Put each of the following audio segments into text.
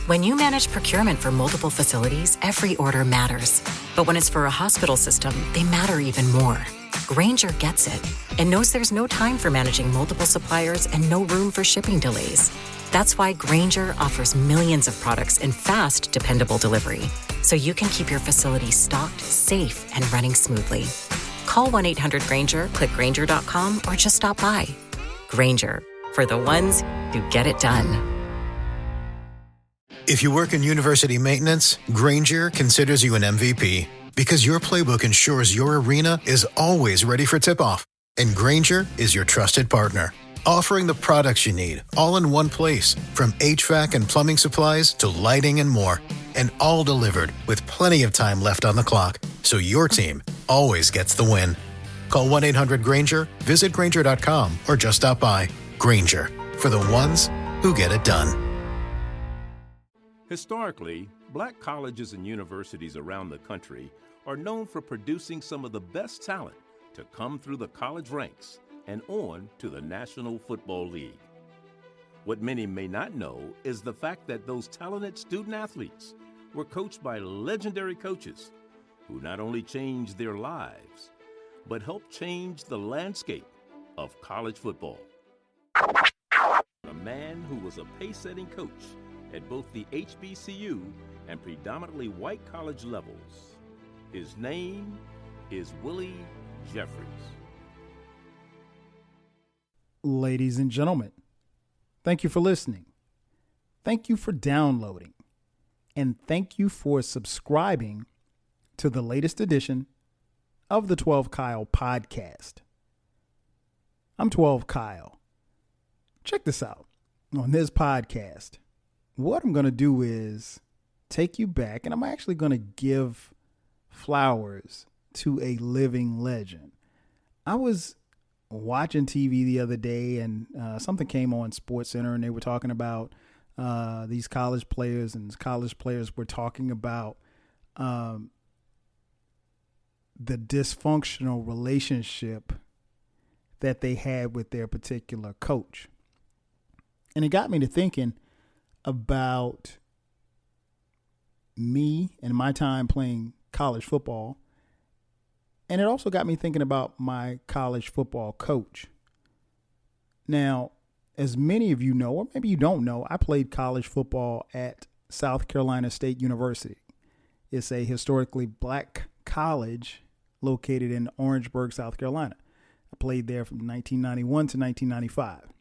When you manage procurement for multiple facilities, every order matters. But when it's for a hospital system, they matter even more. Grainger gets it and knows there's no time for managing multiple suppliers and no room for shipping delays. That's why Grainger offers millions of products in fast, dependable delivery, so you can keep your facility stocked, safe, and running smoothly. Call 1-800-GRAINGER, click Grainger.com, or just stop by. Grainger, for the ones who get it done. If you work in university maintenance, Grainger considers you an MVP because your playbook ensures your arena is always ready for tip-off. And Grainger is your trusted partner, offering the products you need all in one place, from HVAC and plumbing supplies to lighting and more, and all delivered with plenty of time left on the clock, so your team always gets the win. Call 1-800-GRAINGER, visit Grainger.com, or just stop by. Grainger, for the ones who get it done. Historically, black colleges and universities around the country are known for producing some of the best talent to come through the college ranks and on to the National Football League. What many may not know is the fact that those talented student athletes were coached by legendary coaches who not only changed their lives, but helped change the landscape of college football. A man who was a pace-setting coach at both the HBCU and predominantly white college levels. His name is Willie Jeffries. Ladies and gentlemen, thank you for listening. Thank you for downloading. And thank you for subscribing to the latest edition of the 12 Kyle podcast. I'm 12 Kyle. Check this out. On this podcast, what I'm going to do is take you back, and I'm actually going to give flowers to a living legend. I was watching TV the other day, and something came on SportsCenter, and they were talking about these college players, and college players were talking about the dysfunctional relationship that they had with their particular coach. And it got me to thinking about me and my time playing college football. And it also got me thinking about my college football coach. Now, as many of you know, or maybe you don't know, I played college football at South Carolina State University. It's a historically black college located in Orangeburg, South Carolina. I played there from 1991 to 1995.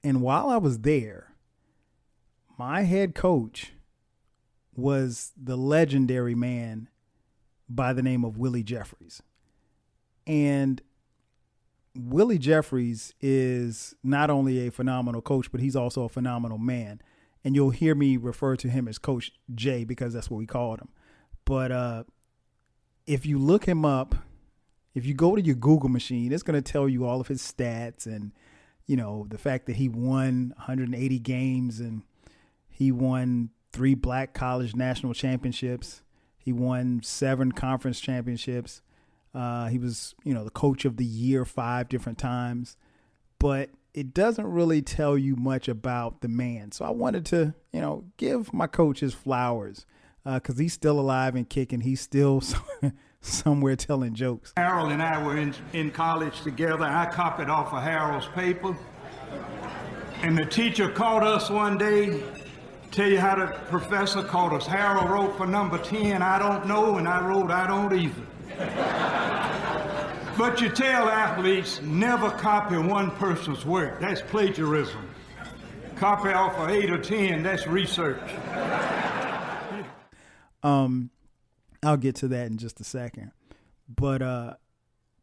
And while I was there, my head coach was the legendary man by the name of Willie Jeffries. And Willie Jeffries is not only a phenomenal coach, but he's also a phenomenal man. And you'll hear me refer to him as Coach J because that's what we called him. But if you look him up, if you go to your Google machine, it's going to tell you all of his stats and, you know, the fact that he won 180 games and he won 3 black college national championships. He won 7 conference championships. He was, the coach of the year 5 different times. But it doesn't really tell you much about the man. So I wanted to, give my coach his flowers because he's still alive and kicking. He's still somewhere telling jokes. Harold and I were in college together. I copied off of Harold's paper. And the teacher called us one day. Tell you how the professor called us. Harold wrote for number 10, I don't know, and I wrote, I don't either. But you tell athletes, never copy one person's work. That's plagiarism. Copy off of 8 or 10, that's research. I'll get to that in just a second. But,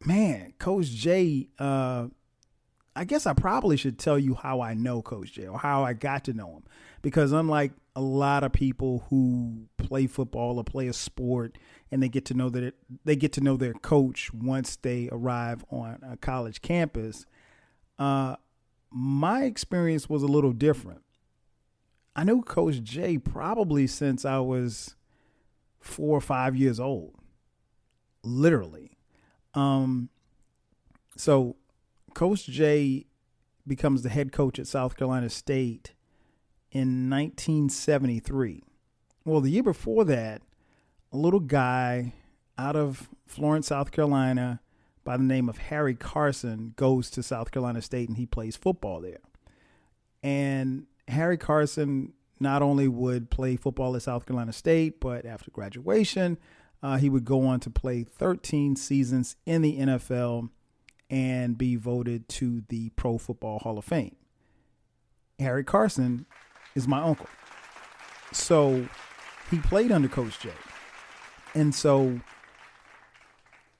man, Coach J, I guess I probably should tell you how I know Coach J or how I got to know him. Because unlike a lot of people who play football or play a sport and they get to know their coach once they arrive on a college campus, my experience was a little different. I knew Coach J probably since I was 4 or 5 years old, literally. So Coach J becomes the head coach at South Carolina State in 1973. Well, the year before that, a little guy out of Florence, South Carolina, by the name of Harry Carson goes to South Carolina State, and he plays football there. And Harry Carson not only would play football at South Carolina State, but after graduation, he would go on to play 13 seasons in the NFL and be voted to the Pro Football Hall of Fame. Harry Carson is my uncle. So he played under Coach J. And so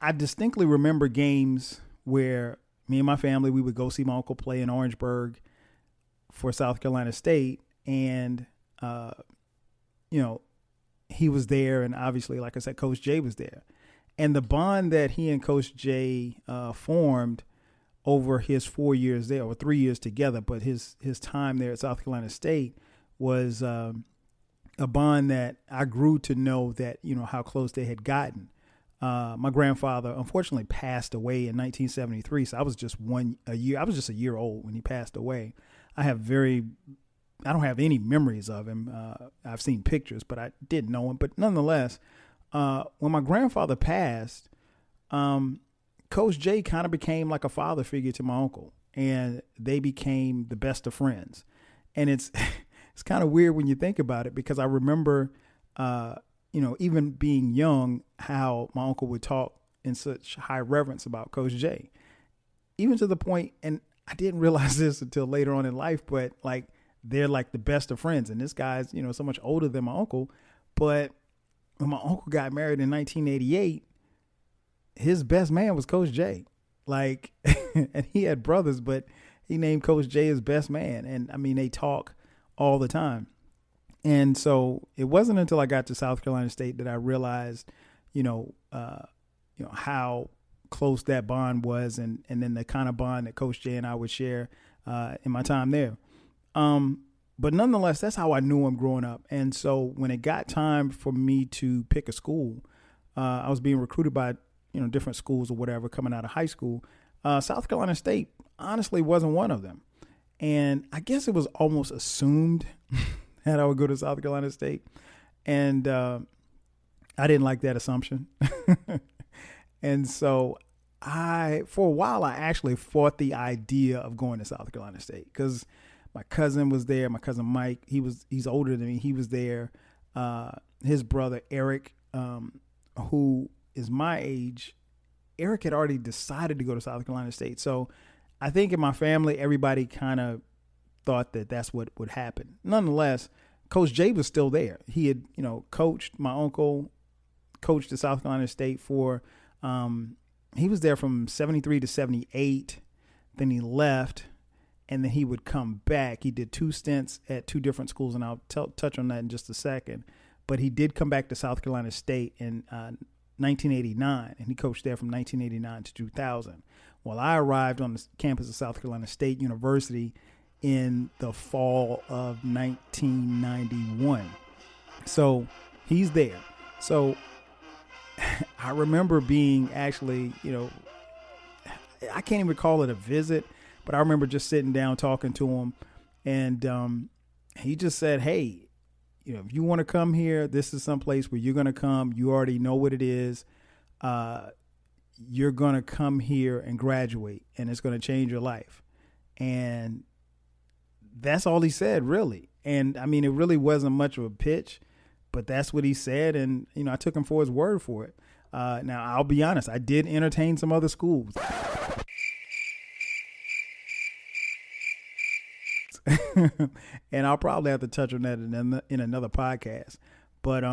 I distinctly remember games where me and my family, we would go see my uncle play in Orangeburg for South Carolina State. And, he was there. And obviously, like I said, Coach J was there. And the bond that he and Coach J formed over his 4 years there, or 3 years together, but his time there at South Carolina State was a bond that I grew to know that, how close they had gotten. My grandfather unfortunately passed away in 1973. So I was just a year old when he passed away. I don't have any memories of him. I've seen pictures, but I didn't know him. But nonetheless, when my grandfather passed, Coach J kind of became like a father figure to my uncle, and they became the best of friends. And it's kind of weird when you think about it, because I remember, even being young, how my uncle would talk in such high reverence about Coach J, even to the point, and I didn't realize this until later on in life, but like, they're like the best of friends. And this guy's, so much older than my uncle. But when my uncle got married in 1988, his best man was Coach J. Like, and he had brothers, but he named Coach J his best man. And I mean, they talk all the time. And so it wasn't until I got to South Carolina State that I realized, how close that bond was, and then the kind of bond that Coach J and I would share in my time there. But nonetheless, that's how I knew him growing up. And so when it got time for me to pick a school, I was being recruited by, different schools or whatever coming out of high school. South Carolina State honestly wasn't one of them. And I guess it was almost assumed that I would go to South Carolina State. And I didn't like that assumption. And so for a while, I actually fought the idea of going to South Carolina State, because my cousin was there. My cousin Mike, he's older than me. He was there. His brother Eric, who is my age, Eric had already decided to go to South Carolina State. So I think in my family, everybody kind of thought that that's what would happen. Nonetheless, Coach J was still there. He had, coached my uncle, coached at South Carolina State for, he was there from 73 to 78. Then he left. And then he would come back. He did 2 stints at 2 different schools, and I'll touch on that in just a second. But he did come back to South Carolina State in 1989, and he coached there from 1989 to 2000. Well, I arrived on the campus of South Carolina State University in the fall of 1991. So he's there. So I remember being actually, I can't even call it a visit, but I remember just sitting down talking to him, and he just said, hey, if you want to come here, this is some place where you're going to come. You already know what it is. You're going to come here and graduate, and it's going to change your life. And that's all he said, really. And I mean, it really wasn't much of a pitch, but that's what he said. And, I took him for his word for it. Now, I'll be honest, I did entertain some other schools. And I'll probably have to touch on that in another podcast. But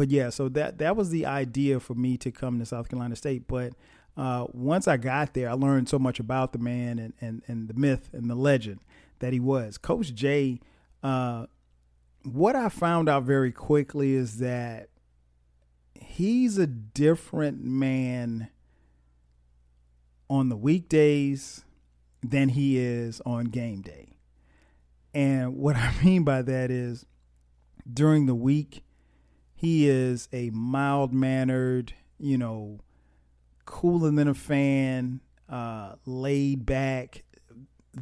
yeah, so that was the idea for me to come to South Carolina State. But once I got there, I learned so much about the man and the myth and the legend that he was. Coach J, what I found out very quickly is that he's a different man on the weekdays than he is on game day. And what I mean by that is, during the week, he is a mild-mannered, cooler than a fan, laid back,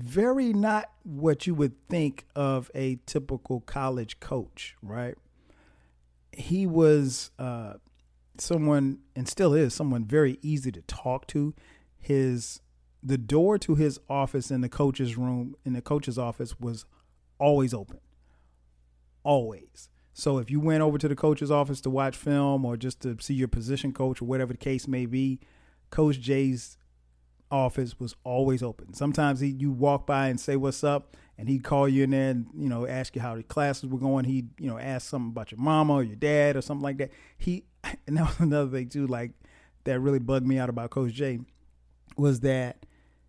very not what you would think of a typical college coach, right? He was someone, and still is someone, very easy to talk to. The door to his office in the coach's room, in the coach's office, was always open. Always. So if you went over to the coach's office to watch film or just to see your position coach or whatever the case may be, Coach J's office was always open. Sometimes you walk by and say what's up, and he'd call you in there and, ask you how the classes were going. He'd, ask something about your mama or your dad or something like that. And that was another thing too, like, that really bugged me out about Coach J, was that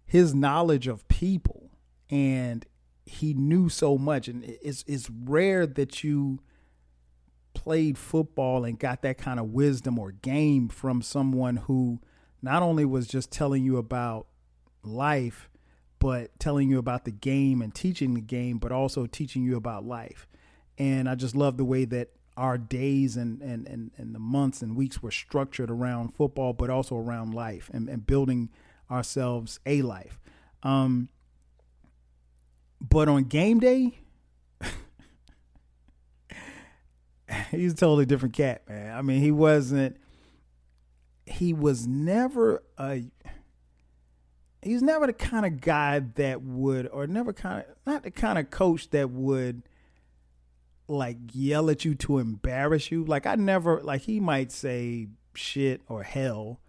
his knowledge of people, and he knew so much. And it's rare that you played football and got that kind of wisdom or game from someone who not only was just telling you about life, but telling you about the game and teaching the game, but also teaching you about life. And I just love the way that our days and the months and weeks were structured around football, but also around life and building ourselves a life. But on game day, he's a totally different cat, man. I mean, he was never the kind of guy that would, or not the kind of coach that would like yell at you to embarrass you. Like, he might say shit or hell,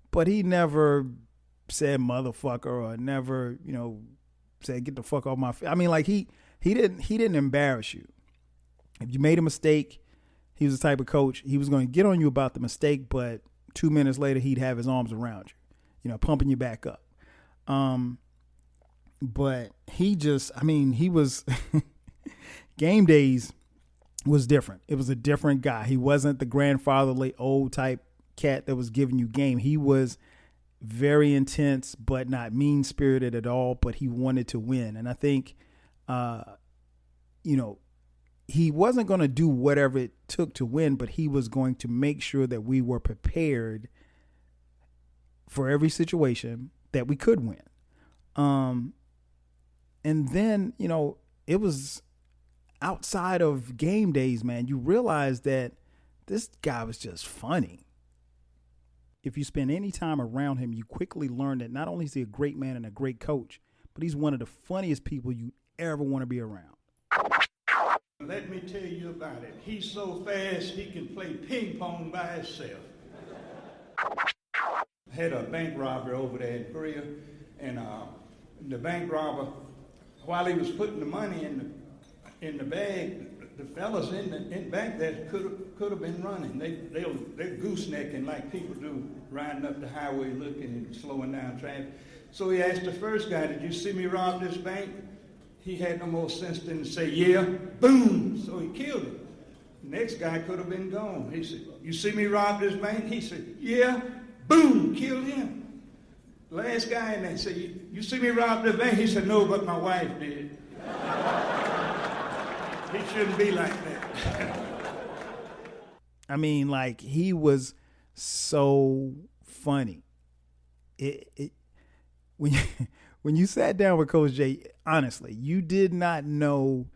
but he never said motherfucker or never, said get the fuck off my face. I mean, like, he didn't embarrass you. If you made a mistake, he was the type of coach, he was going to get on you about the mistake, but 2 minutes later, he'd have his arms around you, pumping you back up. But he was game days was different. It was a different guy. He wasn't the grandfatherly old type cat that was giving you game. He was very intense, but not mean spirited at all, but he wanted to win. And I think, he wasn't going to do whatever it took to win, but he was going to make sure that we were prepared for every situation that we could win. And then, it was outside of game days, man, you realize that this guy was just funny. If you spend any time around him, you quickly learn that not only is he a great man and a great coach, but he's one of the funniest people you ever want to be around. Let me tell you about it. He's so fast, he can play ping pong by himself. Had a bank robber over there in Korea, and the bank robber, while he was putting the money in the bag, the fellas in the bank that could have been running. They're goosenecking like people do, riding up the highway looking and slowing down traffic. So he asked the first guy, "Did you see me rob this bank?" He had no more sense than to say, "Yeah." Boom! So he killed him. The next guy could have been gone. He said, "You see me rob this bank?" He said, "Yeah." Boom! Killed him. Last guy in there said, "You see me rob this bank?" He said, "No, but my wife did." He shouldn't be like that. I mean, like, he was so funny. When you sat down with Coach J, honestly, you did not know.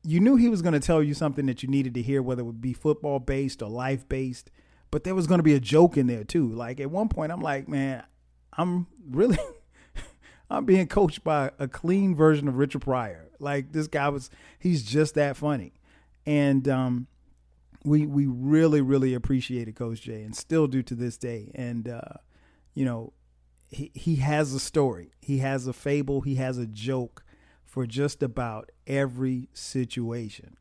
You knew he was going to tell you something that you needed to hear, whether it would be football based or life based, but there was going to be a joke in there too. Like, at one point, I'm like, man, I'm being coached by a clean version of Richard Pryor. Like, this guy he's just that funny. And we really, really appreciated Coach J, and still do to this day. And, he has a story. He has a fable. He has a joke for just about every situation.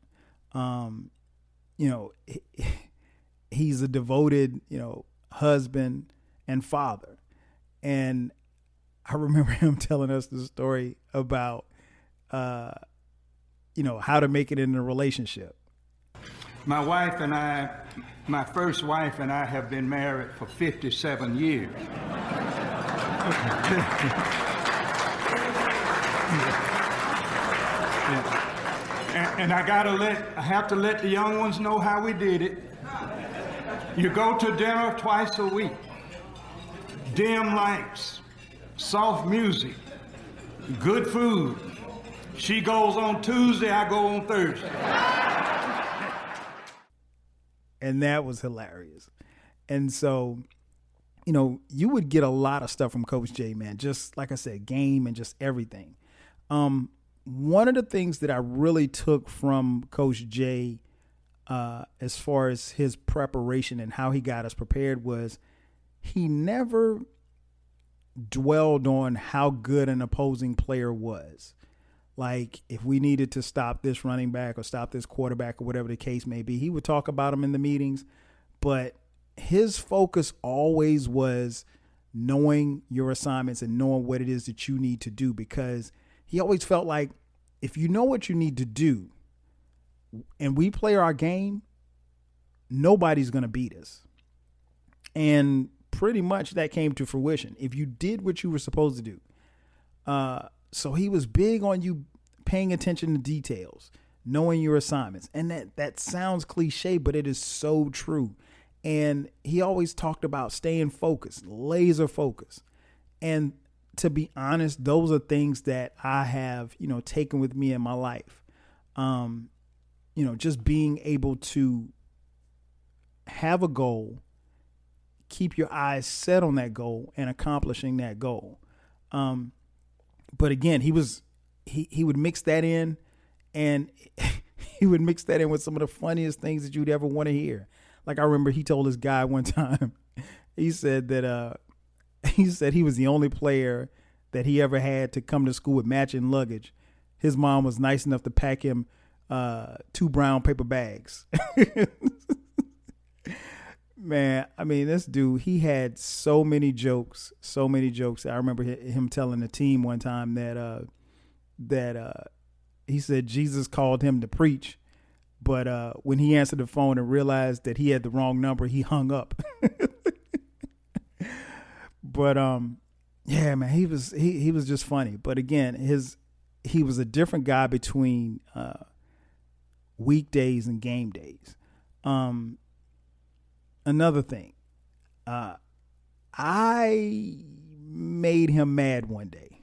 He's a devoted, husband and father. And I remember him telling us the story about, how to make it in a relationship. My wife and I, my first wife and I have been married for 57 years. And I have to let the young ones know how we did it. You go to dinner twice a week. Dim lights, soft music, Good food. She goes on Tuesday, I go on Thursday. And that was hilarious. And so, you know, you would get a lot of stuff from Coach J, man. Just like I said, game and just everything. One of the things that I really took from Coach J, as far as his preparation and how he got us prepared, was he never dwelled on how good an opposing player was. Like, if we needed to stop this running back or stop this quarterback or whatever the case may be, he would talk about them in the meetings. But his focus always was knowing your assignments and knowing what it is that you need to do, because he always felt like if you know what you need to do and we play our game, nobody's going to beat us. And pretty much that came to fruition if you did what you were supposed to do. So he was big on you paying attention to details, knowing your assignments. And that sounds cliche, but it is so true. And he always talked about staying focused, laser focused. And to be honest, those are things that I have, you know, taken with me in my life. You know, just being able to have a goal, keep your eyes set on that goal and accomplishing that goal. But again, he would mix that in, and he would mix that in with some of the funniest things that you'd ever want to hear. Like, I remember he told this guy one time, he said that he was the only player that he ever had to come to school with matching luggage. His mom was nice enough to pack him 2 brown paper bags. Man, I mean, this dude, he had so many jokes. I remember him telling the team one time that he said Jesus called him to preach, but when he answered the phone and realized that he had the wrong number, he hung up. But yeah, man, he was just funny. But again, he was a different guy between weekdays and game days. Another thing, I made him mad one day.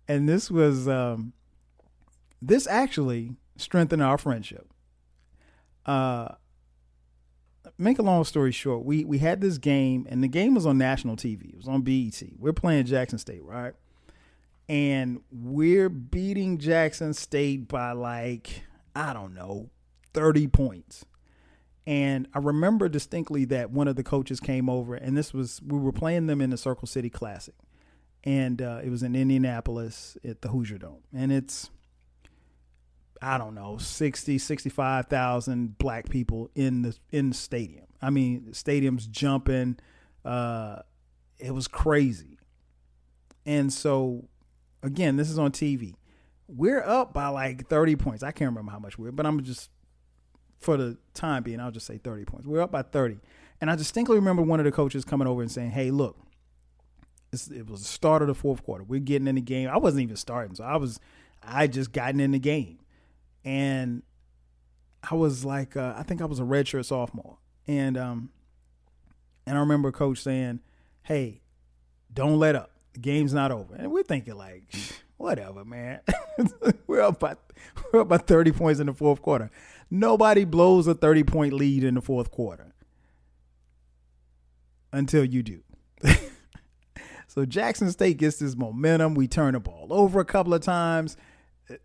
And this actually strengthened our friendship. Make a long story short, we had this game, and the game was on national TV. It was on BET. We're playing Jackson State, right? And we're beating Jackson State by, like, I don't know, 30 points. And I remember distinctly that one of the coaches came over, and we were playing them in the Circle City Classic. And it was in Indianapolis at the Hoosier Dome. And it's, I don't know, 65,000 black people in the stadium. I mean, the stadium's jumping. It was crazy. And so, again, this is on TV. We're up by like 30 points. I can't remember how much we're, but I'm just, for the time being, I'll just say 30 points. We're up by 30. And I distinctly remember one of the coaches coming over and saying, hey, look, it was the start of the fourth quarter. We're getting in the game. I wasn't even starting, so I just gotten in the game. And I was like, I think I was a redshirt sophomore. And I remember Coach saying, hey, don't let up. The game's not over. And we're thinking like, whatever, man. We're up by 30 points in the fourth quarter. Nobody blows a 30-point lead in the fourth quarter until you do. So Jackson State gets this momentum. We turn the ball over a couple of times.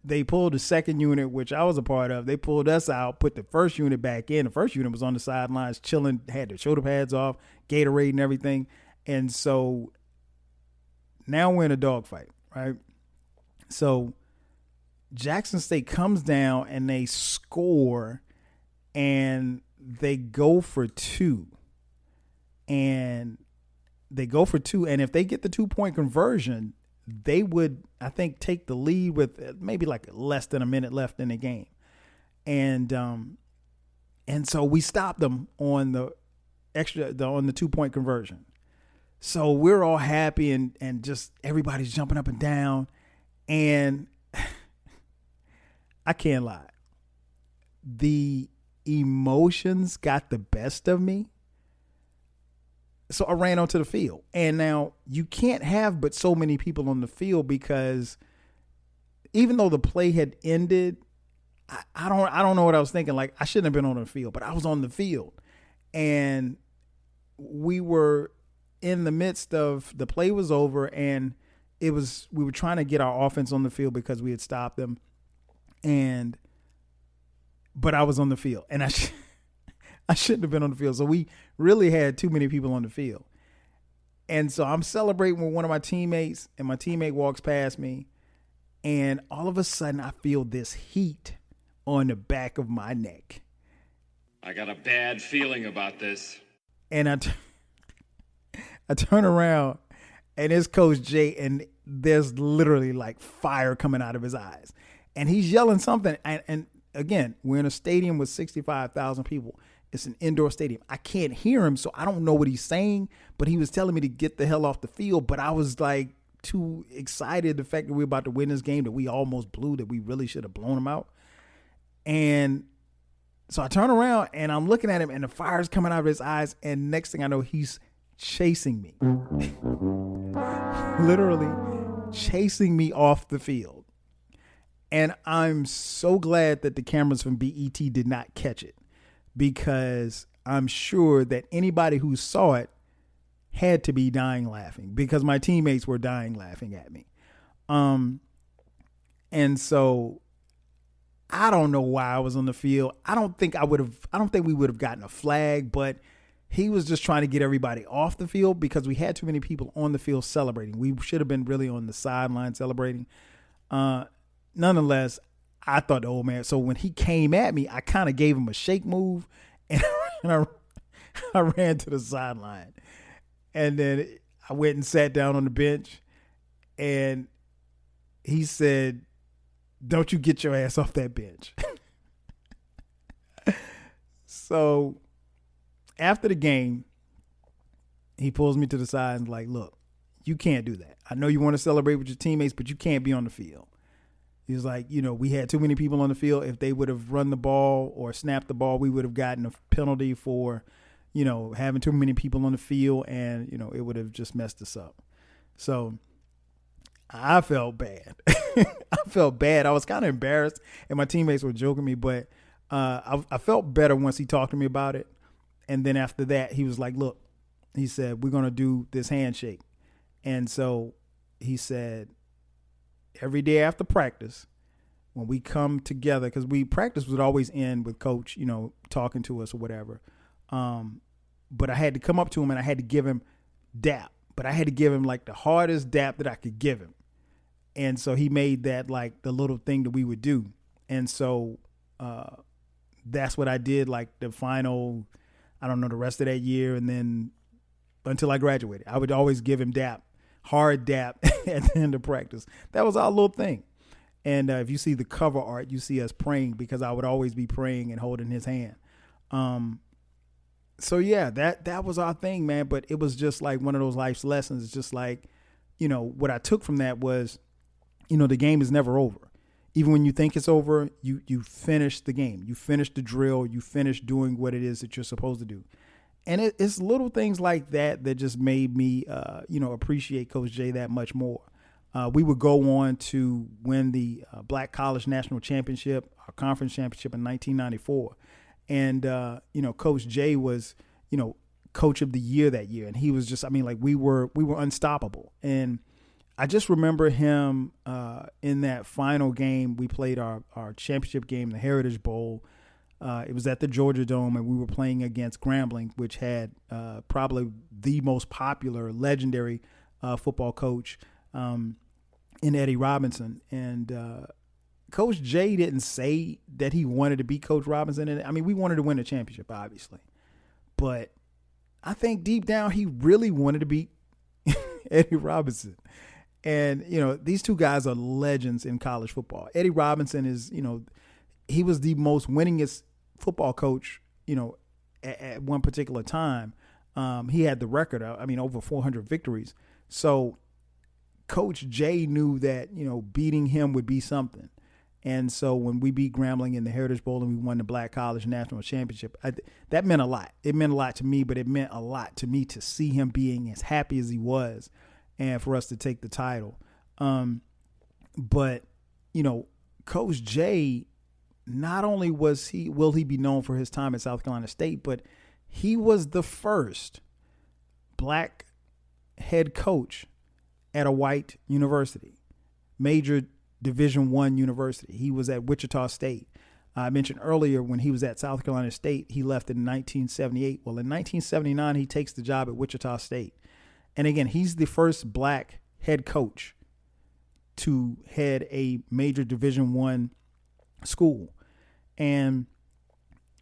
They pulled the second unit, which I was a part of. They pulled us out, put the first unit back in. The first unit was on the sidelines chilling, had their shoulder pads off, Gatorade and everything. And so now we're in a dogfight, right? So Jackson State comes down and they score, and they go for two. And if they get the 2-point conversion, they would, I think, take the lead with maybe like less than a minute left in the game. And so we stopped them on the 2-point conversion. So we're all happy and just everybody's jumping up and down. And I can't lie. The emotions got the best of me. So I ran onto the field. And now you can't have but so many people on the field, because even though the play had ended, I don't know what I was thinking. Like, I shouldn't have been on the field, but I was on the field. And we were in the midst of, the play was over, and we were trying to get our offense on the field because we had stopped them. But I was on the field, and I shouldn't have been on the field. So we really had too many people on the field. And so I'm celebrating with one of my teammates, and my teammate walks past me, and all of a sudden I feel this heat on the back of my neck. I got a bad feeling about this. And I turn around, and it's Coach J, and there's literally like fire coming out of his eyes. And he's yelling something. And again, we're in a stadium with 65,000 people. It's an indoor stadium. I can't hear him, so I don't know what he's saying, but he was telling me to get the hell off the field. But I was like too excited, the fact that we were about to win this game, that we almost blew, that we really should have blown him out. And so I turn around, and I'm looking at him, and the fire's coming out of his eyes. And next thing I know, he's chasing me. Literally chasing me off the field. And I'm so glad that the cameras from BET did not catch it, because I'm sure that anybody who saw it had to be dying laughing, because my teammates were dying laughing at me. And so I don't know why I was on the field. I don't think we would have gotten a flag, but he was just trying to get everybody off the field because we had too many people on the field celebrating. We should have been really on the sideline celebrating. Nonetheless, I thought the old man. So when he came at me, I kind of gave him a shake move, and I ran to the sideline. And then I went and sat down on the bench, and he said, "Don't you get your ass off that bench." So after the game, he pulls me to the side and is like, "Look, you can't do that. I know you want to celebrate with your teammates, but you can't be on the field." He was like, we had too many people on the field. If they would have run the ball or snapped the ball, we would have gotten a penalty for, having too many people on the field, and, it would have just messed us up. So I felt bad. I was kind of embarrassed, and my teammates were joking me, but I felt better once he talked to me about it. And then after that, he was like, "Look," he said, "we're going to do this handshake." And so he said, every day after practice, when we come together, because practice would always end with coach, talking to us or whatever. But I had to come up to him, and I had to give him dap, but I had to give him like the hardest dap that I could give him. And so he made that like the little thing that we would do. And so that's what I did, like the final, I don't know, the rest of that year. And then until I graduated, I would always give him dap. Hard dap at the end of practice. That was our little thing. And if you see the cover art, you see us praying, because I would always be praying and holding his hand. So yeah, that was our thing, man. But it was just like one of those life's lessons. It's just like, what I took from that was, the game is never over. Even when you think it's over, you finish the game. You finish the drill. You finish doing what it is that you're supposed to do. And it's little things like that just made me, appreciate Coach J that much more. We would go on to win the Black College National Championship, our conference championship in 1994. And, Coach J was, coach of the year that year. And he was just, we were unstoppable. And I just remember him in that final game. We played our championship game, the Heritage Bowl. It was at the Georgia Dome, and we were playing against Grambling, which had probably the most popular, legendary football coach in Eddie Robinson. And Coach J didn't say that he wanted to be Coach Robinson. And we wanted to win a championship, obviously. But I think deep down he really wanted to beat Eddie Robinson. And, these two guys are legends in college football. Eddie Robinson is, he was the most winningest football coach, at one particular time. He had the record, over 400 victories. So Coach J knew that, beating him would be something. And so when we beat Grambling in the Heritage Bowl and we won the Black College National Championship, that meant a lot. It meant a lot to me, but it meant a lot to me to see him being as happy as he was and for us to take the title. But, Coach J, not only will he be known for his time at South Carolina State, but he was the first black head coach at a white university, major Division I university. He was at Wichita State. I mentioned earlier when he was at South Carolina State, he left in 1978. Well, in 1979, he takes the job at Wichita State. And again, he's the first black head coach to head a major Division I school. And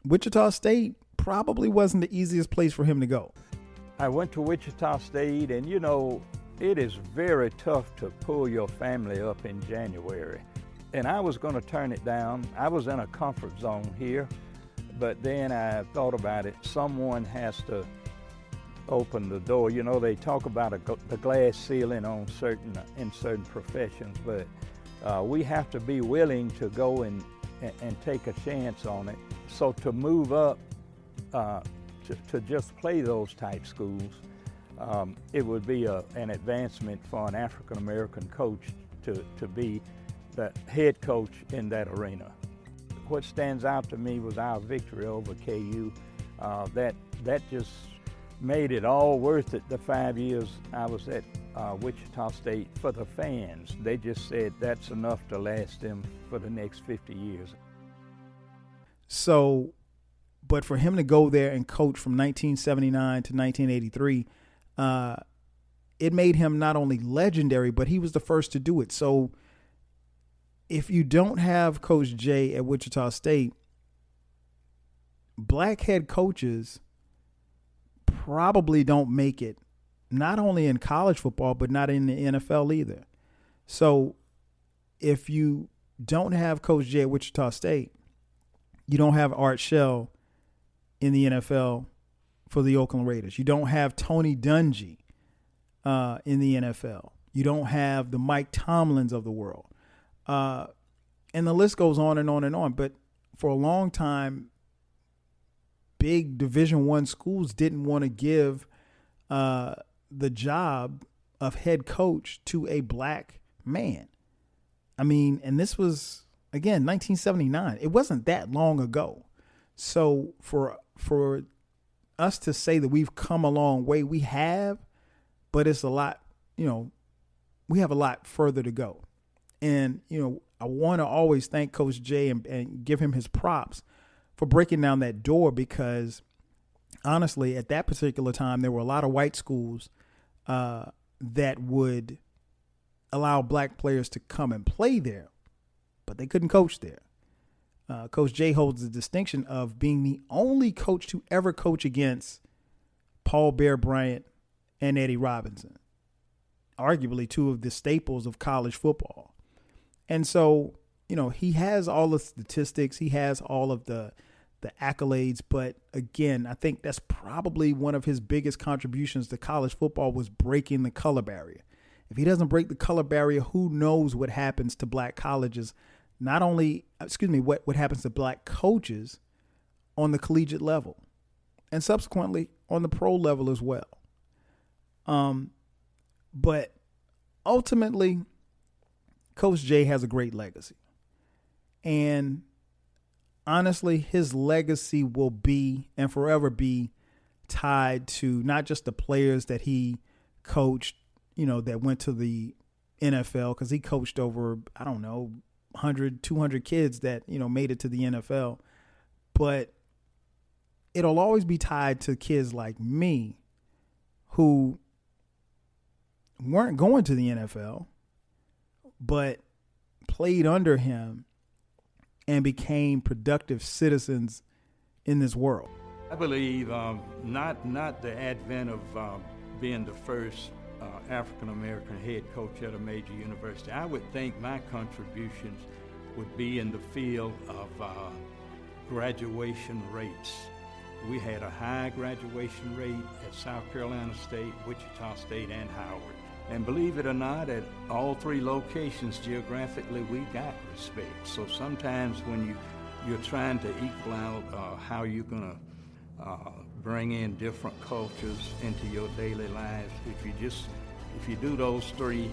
Wichita State probably wasn't the easiest place for him to go. I went to Wichita State, and it is very tough to pull your family up in January. And I was going to turn it down. I was in a comfort zone here, but then I thought about it. Someone has to open the door. They talk about the glass ceiling in certain professions, but we have to be willing to go and take a chance on it. So to move up to just play those type schools, it would be an advancement for an African-American coach to be the head coach in that arena. What stands out to me was our victory over KU. That just made it all worth it, the 5 years I was at Wichita State. For the fans, they just said that's enough to last them for the next 50 years. So, but for him to go there and coach from 1979 to 1983, it made him not only legendary, but he was the first to do it. So if you don't have Coach J at Wichita State, black head coaches probably don't make it, not only in college football, but not in the NFL either. So if you don't have Coach J at Wichita State, you don't have Art Shell in the NFL for the Oakland Raiders. You don't have Tony Dungy in the NFL. You don't have the Mike Tomlins of the world. And the list goes on and on and on. But for a long time, big Division I schools didn't want to give the job of head coach to a black man. I mean, and this was, again, 1979. It wasn't that long ago. So for us to say that we've come a long way, we have, but it's a lot, we have a lot further to go. And, I want to always thank Coach J and give him his props for breaking down that door, because honestly, at that particular time, there were a lot of white schools that would allow black players to come and play there, but they couldn't coach there. Coach J holds the distinction of being the only coach to ever coach against Paul Bear Bryant and Eddie Robinson, arguably two of the staples of college football. And so, he has all the statistics, he has all of the accolades, but again, I think that's probably one of his biggest contributions to college football was breaking the color barrier. If he doesn't break the color barrier, who knows what happens to black colleges, what happens to black coaches on the collegiate level and subsequently on the pro level as well. But ultimately, Coach J has a great legacy. And honestly, his legacy will be and forever be tied to not just the players that he coached, that went to the NFL, because he coached over, 100, 200 kids that, made it to the NFL. But it'll always be tied to kids like me who weren't going to the NFL, but played under him and became productive citizens in this world. I believe not the advent of being the first African-American head coach at a major university. I would think my contributions would be in the field of graduation rates. We had a high graduation rate at South Carolina State, Wichita State, and Howard. And believe it or not, at all three locations geographically, we got respect. So sometimes when you're trying to equal out how you're going to bring in different cultures into your daily lives, if you do those three,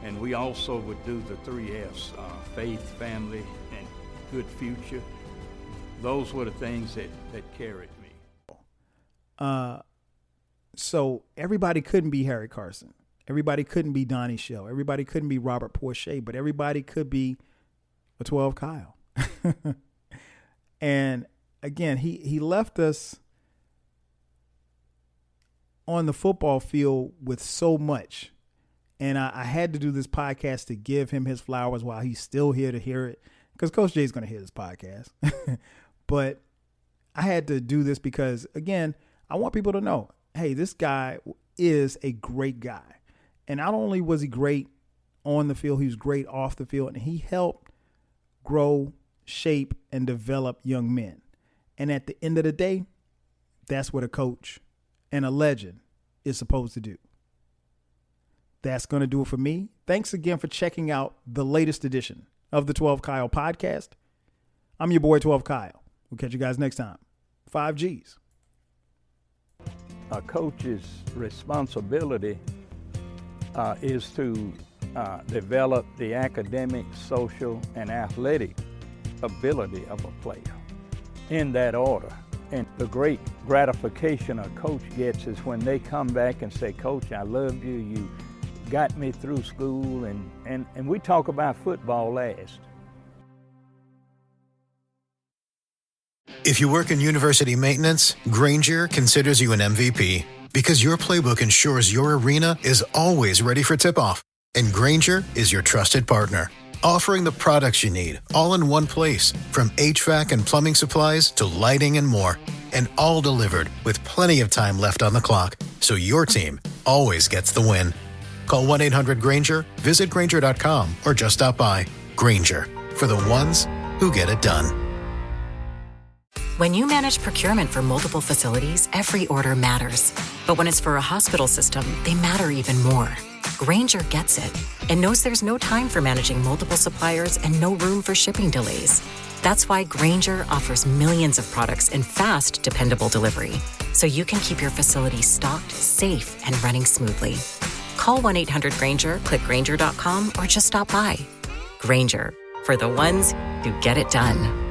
and we also would do the 3 F's, faith, family, and good future, those were the things that carried me. So everybody couldn't be Harry Carson. Everybody couldn't be Donnie Shell. Everybody couldn't be Robert Porcher, but everybody could be a 12 Kyle. And again, he left us on the football field with so much. And I had to do this podcast to give him his flowers while he's still here to hear it, because Coach Jay's going to hear this podcast. But I had to do this because, again, I want people to know, hey, this guy is a great guy. And not only was he great on the field, he was great off the field, and he helped grow, shape, and develop young men. And at the end of the day, that's what a coach and a legend is supposed to do. That's going to do it for me. Thanks again for checking out the latest edition of the 12 Kyle podcast. I'm your boy, 12 Kyle. We'll catch you guys next time. 5 Gs. A coach's responsibility is to develop the academic, social, and athletic ability of a player in that order. And the great gratification a coach gets is when they come back and say, Coach, I loved you. You got me through school. And we talk about football last. If you work in university maintenance, Grainger considers you an MVP because your playbook ensures your arena is always ready for tip-off. And Grainger is your trusted partner, offering the products you need all in one place, from HVAC and plumbing supplies to lighting and more. And all delivered with plenty of time left on the clock, so your team always gets the win. Call 1-800-GRAINGER, visit Grainger.com, or just stop by. Grainger, for the ones who get it done. When you manage procurement for multiple facilities, every order matters. But when it's for a hospital system, they matter even more. Grainger gets it and knows there's no time for managing multiple suppliers and no room for shipping delays. That's why Grainger offers millions of products in fast, dependable delivery, so you can keep your facility stocked, safe, and running smoothly. Call 1-800-GRAINGER, click Grainger.com, or just stop by. Grainger, for the ones who get it done.